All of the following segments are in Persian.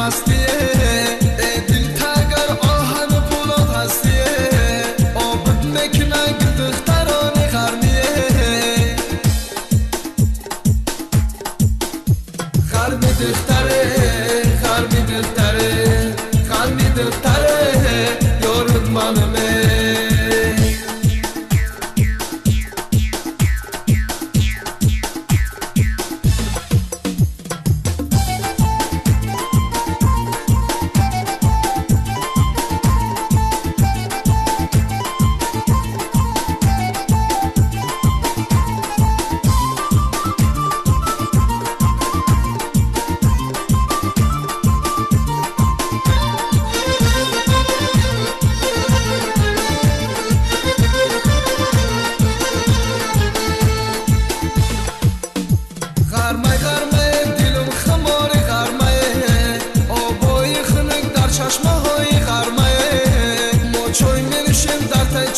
مستیه دل تگر آهن پولاد هستیه آبد میکنه دخترانی خرمیه خرمی دختره خرمی دختره خرمی دختره یارد منمه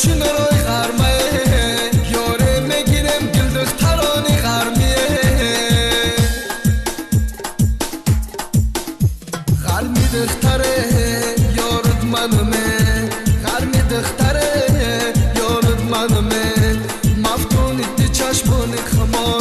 چین روی خرمه یاره میگیرم دل دخترانی خرمیه خرمی دختره یارد منمه خرمی دختره یارد منمه مفتونی دی چشمانی خمار